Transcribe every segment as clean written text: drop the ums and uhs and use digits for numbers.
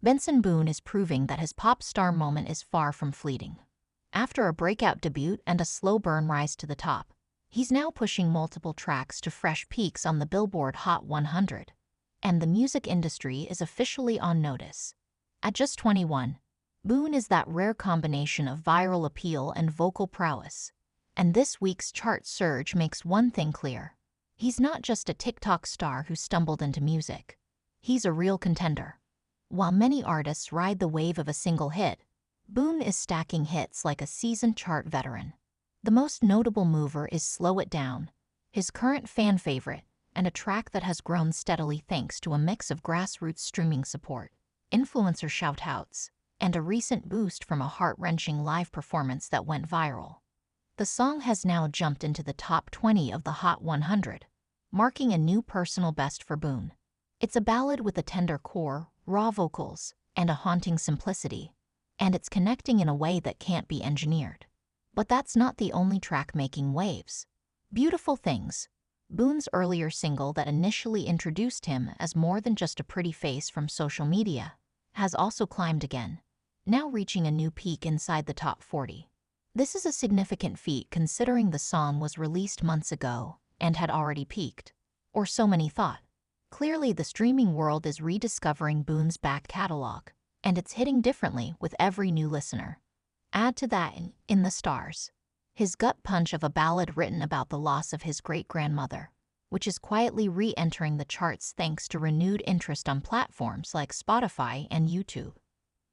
Benson Boone is proving that his pop star moment is far from fleeting. After a breakout debut and a slow burn rise to the top, he's now pushing multiple tracks to fresh peaks on the Billboard Hot 100. And the music industry is officially on notice. At just 21, Boone is that rare combination of viral appeal and vocal prowess. And this week's chart surge makes one thing clear. He's not just a TikTok star who stumbled into music. He's a real contender. While many artists ride the wave of a single hit, Boone is stacking hits like a seasoned chart veteran. The most notable mover is Slow It Down, his current fan favorite, and a track that has grown steadily thanks to a mix of grassroots streaming support, influencer shout-outs, and a recent boost from a heart-wrenching live performance that went viral. The song has now jumped into the top 20 of the Hot 100, marking a new personal best for Boone. It's a ballad with a tender core, raw vocals, and a haunting simplicity, and it's connecting in a way that can't be engineered. But that's not the only track making waves. Beautiful Things, Boone's earlier single that initially introduced him as more than just a pretty face from social media, has also climbed again, now reaching a new peak inside the top 40. This is a significant feat considering the song was released months ago and had already peaked, or so many thought. Clearly, the streaming world is rediscovering Boone's back catalog, and it's hitting differently with every new listener. Add to that In the Stars, his gut punch of a ballad written about the loss of his great-grandmother, which is quietly re-entering the charts thanks to renewed interest on platforms like Spotify and YouTube.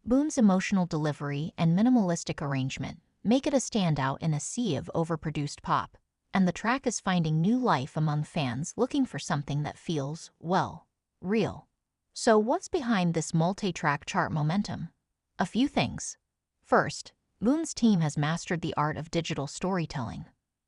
Boone's emotional delivery and minimalistic arrangement make it a standout in a sea of overproduced pop, and the track is finding new life among fans looking for something that feels, well, real. So what's behind this multi-track chart momentum? A few things. First, Boone's team has mastered the art of digital storytelling.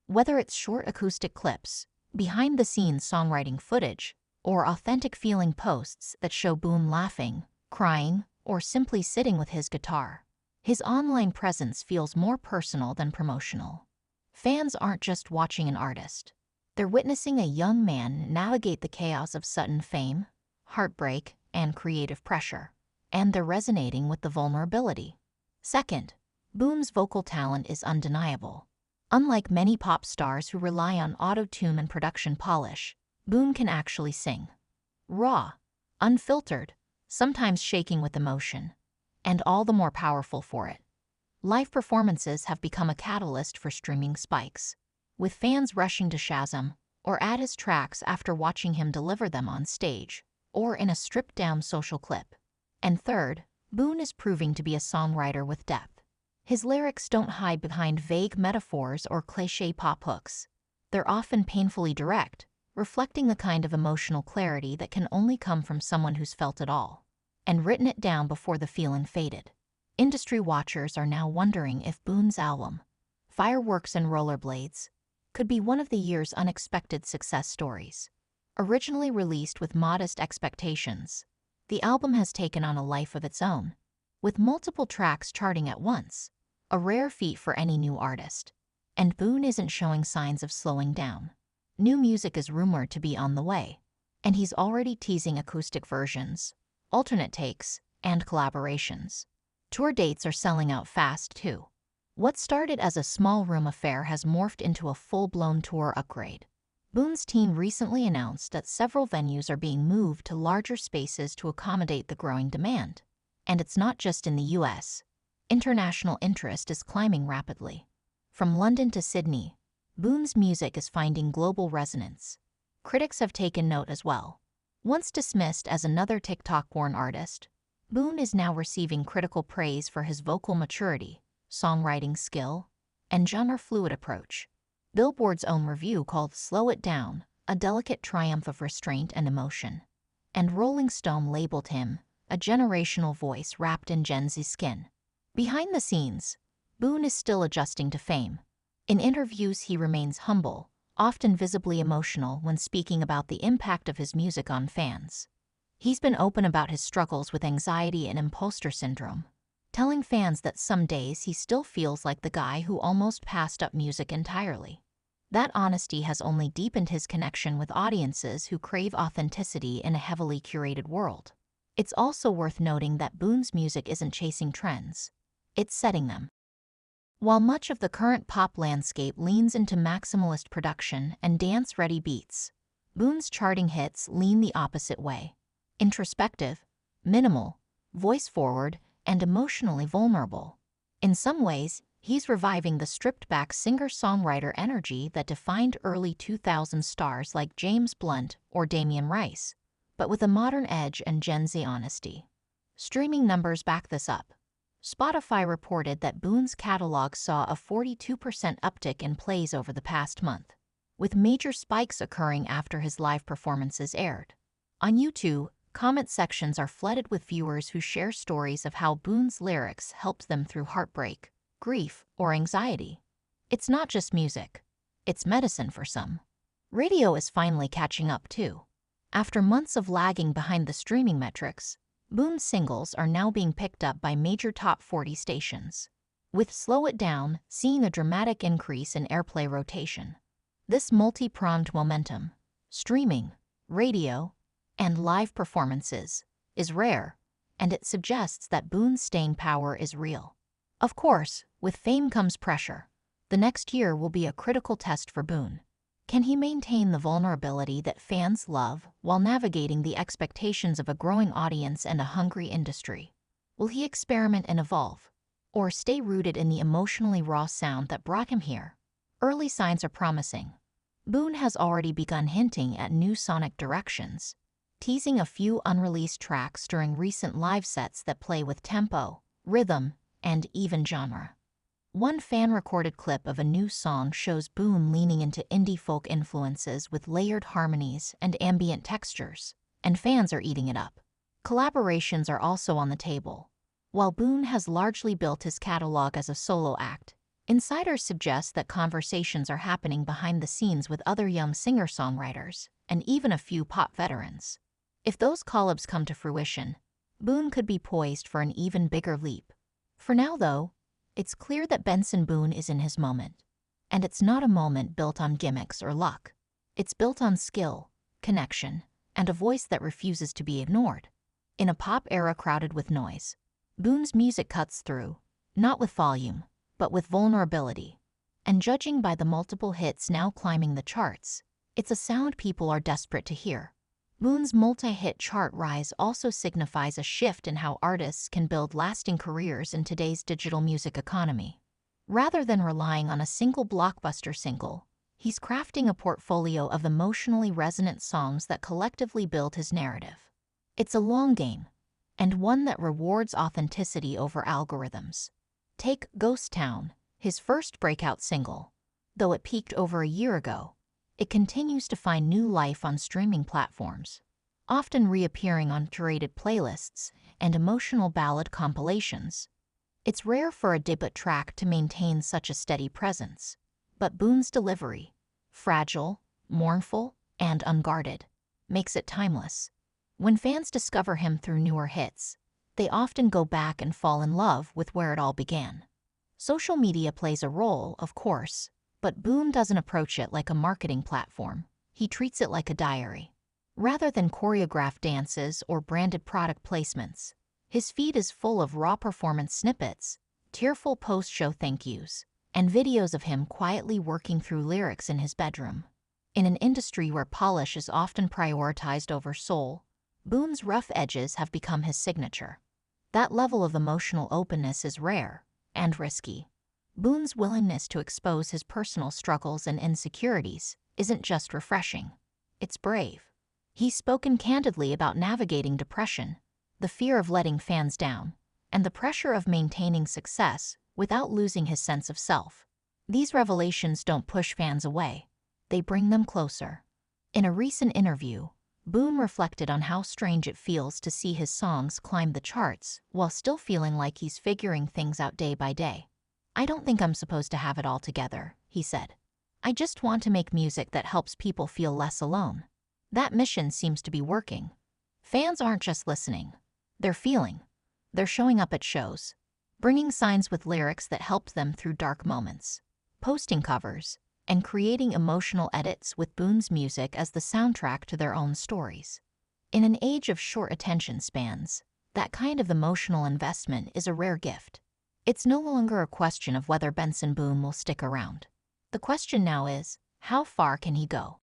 Whether it's short acoustic clips, behind-the-scenes songwriting footage, or authentic feeling posts that show Boone laughing, crying, or simply sitting with his guitar, his online presence feels more personal than promotional. Fans aren't just watching an artist. They're witnessing a young man navigate the chaos of sudden fame, heartbreak, and creative pressure, and they're resonating with the vulnerability. Second, Boone's vocal talent is undeniable. Unlike many pop stars who rely on auto-tune and production polish, Boone can actually sing. Raw, unfiltered, sometimes shaking with emotion, and all the more powerful for it. Live performances have become a catalyst for streaming spikes, with fans rushing to Shazam or add his tracks after watching him deliver them on stage or in a stripped-down social clip. And third, Boone is proving to be a songwriter with depth. His lyrics don't hide behind vague metaphors or cliché pop hooks. They're often painfully direct, reflecting the kind of emotional clarity that can only come from someone who's felt it all and written it down before the feeling faded. Industry watchers are now wondering if Boone's album, Fireworks and Rollerblades, could be one of the year's unexpected success stories. Originally released with modest expectations, the album has taken on a life of its own, with multiple tracks charting at once, a rare feat for any new artist. And Boone isn't showing signs of slowing down. New music is rumored to be on the way, and he's already teasing acoustic versions, alternate takes, and collaborations. Tour dates are selling out fast, too. What started as a small room affair has morphed into a full-blown tour upgrade. Boone's team recently announced that several venues are being moved to larger spaces to accommodate the growing demand. And it's not just in the US. International interest is climbing rapidly. From London to Sydney, Boone's music is finding global resonance. Critics have taken note as well. Once dismissed as another TikTok-born artist, Boone is now receiving critical praise for his vocal maturity, songwriting skill, and genre-fluid approach. Billboard's own review called Slow It Down a delicate triumph of restraint and emotion, and Rolling Stone labeled him a generational voice wrapped in Gen Z skin. Behind the scenes, Boone is still adjusting to fame. In interviews, he remains humble, often visibly emotional when speaking about the impact of his music on fans. He's been open about his struggles with anxiety and imposter syndrome, telling fans that some days he still feels like the guy who almost passed up music entirely. That honesty has only deepened his connection with audiences who crave authenticity in a heavily curated world. It's also worth noting that Boone's music isn't chasing trends. It's setting them. While much of the current pop landscape leans into maximalist production and dance-ready beats, Boone's charting hits lean the opposite way. Introspective, minimal, voice-forward, and emotionally vulnerable. In some ways, he's reviving the stripped-back singer-songwriter energy that defined early 2000s stars like James Blunt or Damien Rice, but with a modern edge and Gen Z honesty. Streaming numbers back this up. Spotify reported that Boone's catalog saw a 42% uptick in plays over the past month, with major spikes occurring after his live performances aired. On YouTube, comment sections are flooded with viewers who share stories of how Boone's lyrics helped them through heartbreak, grief, or anxiety. It's not just music. It's medicine for some. Radio is finally catching up too. After months of lagging behind the streaming metrics, Boone's singles are now being picked up by major top 40 stations, with Slow It Down seeing a dramatic increase in airplay rotation. This multi-pronged momentum, streaming, radio, and live performances, is rare, and it suggests that Boone's staying power is real. Of course, with fame comes pressure. The next year will be a critical test for Boone. Can he maintain the vulnerability that fans love while navigating the expectations of a growing audience and a hungry industry? Will he experiment and evolve, or stay rooted in the emotionally raw sound that brought him here? Early signs are promising. Boone has already begun hinting at new sonic directions, teasing a few unreleased tracks during recent live sets that play with tempo, rhythm, and even genre. One fan-recorded clip of a new song shows Boone leaning into indie folk influences with layered harmonies and ambient textures, and fans are eating it up. Collaborations are also on the table. While Boone has largely built his catalog as a solo act, insiders suggest that conversations are happening behind the scenes with other young singer-songwriters, and even a few pop veterans. If those collabs come to fruition, Boone could be poised for an even bigger leap. For now, though, it's clear that Benson Boone is in his moment. And it's not a moment built on gimmicks or luck. It's built on skill, connection, and a voice that refuses to be ignored. In a pop era crowded with noise, Boone's music cuts through, not with volume, but with vulnerability. And judging by the multiple hits now climbing the charts, it's a sound people are desperate to hear. Boone's multi-hit chart rise also signifies a shift in how artists can build lasting careers in today's digital music economy. Rather than relying on a single blockbuster single, he's crafting a portfolio of emotionally resonant songs that collectively build his narrative. It's a long game, and one that rewards authenticity over algorithms. Take Ghost Town, his first breakout single. Though it peaked over a year ago, it continues to find new life on streaming platforms, often reappearing on curated playlists and emotional ballad compilations. It's rare for a debut track to maintain such a steady presence, but Boone's delivery, fragile, mournful, and unguarded, makes it timeless. When fans discover him through newer hits, they often go back and fall in love with where it all began. Social media plays a role, of course, but Boone doesn't approach it like a marketing platform. He treats it like a diary. Rather than choreographed dances or branded product placements, his feed is full of raw performance snippets, tearful post-show thank yous, and videos of him quietly working through lyrics in his bedroom. In an industry where polish is often prioritized over soul, Boone's rough edges have become his signature. That level of emotional openness is rare and risky. Boone's willingness to expose his personal struggles and insecurities isn't just refreshing, it's brave. He's spoken candidly about navigating depression, the fear of letting fans down, and the pressure of maintaining success without losing his sense of self. These revelations don't push fans away, they bring them closer. In a recent interview, Boone reflected on how strange it feels to see his songs climb the charts while still feeling like he's figuring things out day by day. "I don't think I'm supposed to have it all together," he said. "I just want to make music that helps people feel less alone." That mission seems to be working. Fans aren't just listening, they're feeling. They're showing up at shows, bringing signs with lyrics that helped them through dark moments, posting covers, and creating emotional edits with Boone's music as the soundtrack to their own stories. In an age of short attention spans, that kind of emotional investment is a rare gift. It's no longer a question of whether Benson Boone will stick around. The question now is, how far can he go?